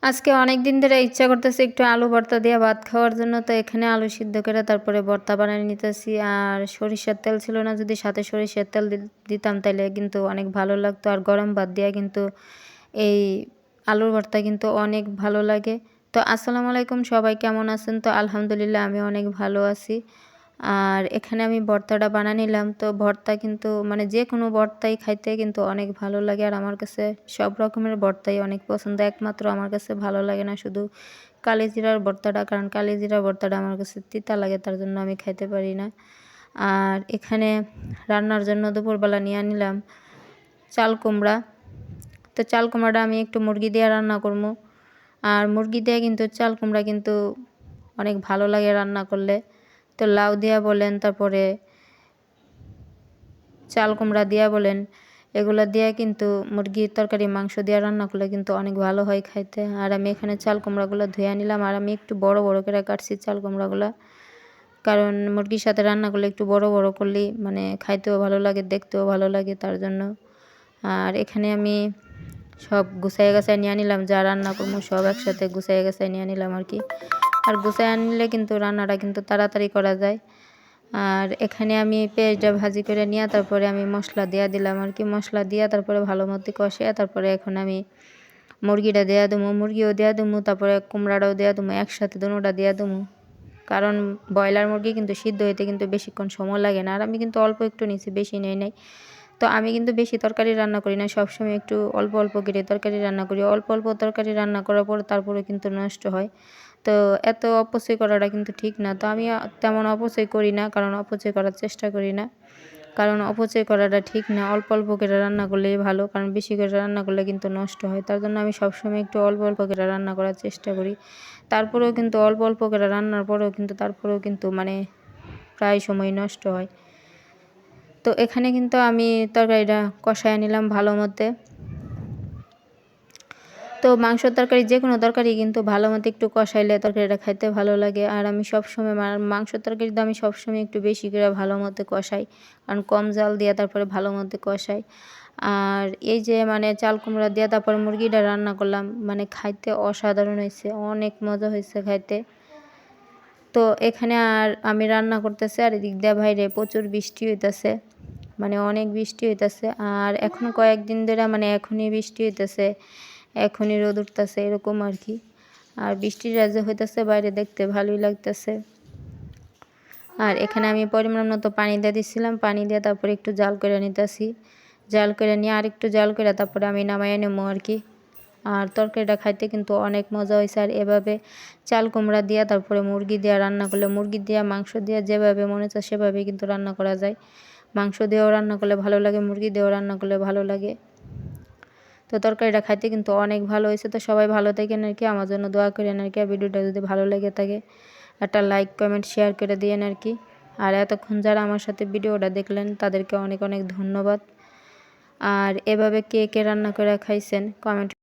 আজকে অনেক দিন ধরে ইচ্ছা করতেছে একটু আলু ভর্তা দিয়ে ভাত খাওয়ার জন্য, তো এখানে আলু সিদ্ধ করে তারপরে ভর্তা বানিয়ে নিতেছি। আর সরিষার তেল ছিল না, যদি সাথে সরিষার তেল দিতাম তাহলে কিন্তু অনেক ভালো লাগতো। আর গরম ভাত দিয়ে কিন্তু এই আলুর ভর্তা কিন্তু অনেক ভালো লাগে। তো আসসালামু আলাইকুম, সবাই কেমন আছেন? তো আলহামদুলিল্লাহ আমি অনেক ভালো আছি। আর এখানে আমি ভর্তাটা বানিয়ে নিলাম। তো ভর্তা কিন্তু মানে যে কোনো ভর্তাই খাইতে কিন্তু অনেক ভালো লাগে। আর আমার কাছে সব রকমের ভর্তাই অনেক পছন্দ। একমাত্র আমার কাছে ভালো লাগে না শুধু কালিজিরার ভর্তাটা, কারণ কালিজিরার ভর্তাটা আমার কাছে তিতা লাগে, তার জন্য আমি খাইতে পারি না। আর এখানে রান্নার জন্য দুপুরবেলা নিয়ে নিলাম চাল কুমড়া। তো চাল কুমড়াটা আমি একটু মুরগি দিয়ে রান্না করবো। আর মুরগি দিয়ে কিন্তু চাল কুমড়া কিন্তু অনেক ভালো লাগে রান্না করলে। তো লাউ দিয়া বলেন, তারপরে চাল কুমড়া দিয়া বলেন, এগুলো দিয়ে কিন্তু মুরগির তরকারি মাংস দিয়ে রান্না করলে কিন্তু অনেক ভালো হয় খাইতে। আর আমি এখানে চাল কুমড়াগুলো ধুয়ে নিলাম। আর আমি একটু বড় বড় করে কাটছি চাল কুমড়াগুলো, কারণ মুরগির সাথে রান্না করলে একটু বড় বড় করলেই মানে খাইতেও ভালো লাগে, দেখতেও ভালো লাগে, তার জন্য। আর এখানে আমি সব গুছাই গাছাই নিয়ে নিলাম, যা রান্না করবো সব একসাথে গুছাই গাছাই নিয়ে নিলাম আর কি। আর গুছাই আনলে কিন্তু রান্নাটা কিন্তু তাড়াতাড়ি করা যায়। আর এখানে আমি পেঁয়াজটা ভাজি করে নিয়ে তারপরে আমি মশলা দিয়ে দিলাম আর কি। মশলা দিয়ে তারপরে ভালো মতো কষে তারপরে এখন আমি মুরগিটা দেওয়া দেবো, মুরগিও দেওয়া দেবো, তারপরে কুমড়াটাও দেওয়া দেবো, একসাথে দুটোটা দেওয়া দেবো। কারণ ব্রয়লার মুরগি কিন্তু সিদ্ধ হইতে কিন্তু বেশিক্ষণ সময় লাগে না। আর আমি কিন্তু অল্প একটু নিছি, বেশি নেই নাই। তো আমি কিন্তু বেশি তরকারি রান্না করি না, সবসময় একটু অল্প অল্প করে তরকারি রান্না করি। অল্প অল্প তরকারি রান্না করার পর তারপরে কিন্তু নষ্ট হয়। তো এত অপচয় করাটা কিন্তু ঠিক না। তো আমি তেমন অপচয় করি না, কারণ অপচয় করার চেষ্টা করি না, কারণ অপচয় করাটা ঠিক না। অল্প অল্প করে রান্না করলেই ভালো, কারণ বেশি করে রান্না করলে কিন্তু নষ্ট হয়। তার জন্য আমি সবসময় একটু অল্প অল্প করে রান্না করার চেষ্টা করি। তারপরেও কিন্তু অল্প অল্প করে রান্নার পরেও কিন্তু তারপরেও কিন্তু মানে প্রায় সময় নষ্ট হয়। তো এখানে কিন্তু আমি তরকারিটা কষায় নিলাম ভালো মতে। তো মাংস তরকারি যে কোনো তরকারি কিন্তু ভালো মতো একটু কষাইলে তরকারিটা খাইতে ভালো লাগে। আর আমি সবসময় মাংস তরকারিতে আমি সবসময় একটু বেশি করে ভালো মতো কষাই, কারণ কম জাল দিয়ে তারপরে ভালো মতো কষাই। আর এই যে মানে চাল কুমড়া দিয়ে তারপর মুরগিটা রান্না করলাম, মানে খাইতে অসাধারণ হয়েছে, অনেক মজা হয়েছে খাইতে। তো এখানে আর আমি রান্না করতেছি, আর এদিক দিয়ে বাইরে প্রচুর বৃষ্টি হইতেছে, মানে অনেক বৃষ্টি হইতেছে। আর এখন কয়েকদিন ধরে মানে এখনই বৃষ্টি হইতেছে, এখনই রোদ উঠতেছে, এরকম আর কি। আর বৃষ্টির রাজ্যে হইতেছে বাইরে, দেখতে ভালোই লাগতেছে। আর এখানে আমি পরিমাণ মতো পানি দিয়ে দিচ্ছিলাম, পানি দিয়ে তারপরে একটু জাল করে নিতেছি। জাল করে নিয়ে আর একটু জাল করে তারপরে আমি নামাই নেবো আর কি। আর তরকারিটা খাইতে কিন্তু অনেক মজা হয়েছে। আর এভাবে চাল কুমড়া দিয়ে তারপরে মুরগি দিয়ে রান্না করলে, মুরগি দিয়ে মাংস দিয়ে যেভাবে মনে চায় সেভাবে কিন্তু রান্না করা যায়। মাংস দিয়েও রান্না করলে ভালো লাগে, মুরগি দিয়েও রান্না করলে ভালো লাগে। তো তরকারিটা খাইতে কিন্তু অনেক ভালো হয়েছে। তো সবাই ভালো থাকেন আর কি, আমার জন্য দোয়া করেন আর কি। আর ভিডিওটা যদি ভালো লেগে থাকে একটা লাইক কমেন্ট শেয়ার করে দিয়েন আর কি। আর এতক্ষণ যারা আমার সাথে ভিডিওটা দেখলেন তাদেরকে অনেক অনেক ধন্যবাদ। আর এভাবে কে কে রান্না করে খাইছেন কমেন্ট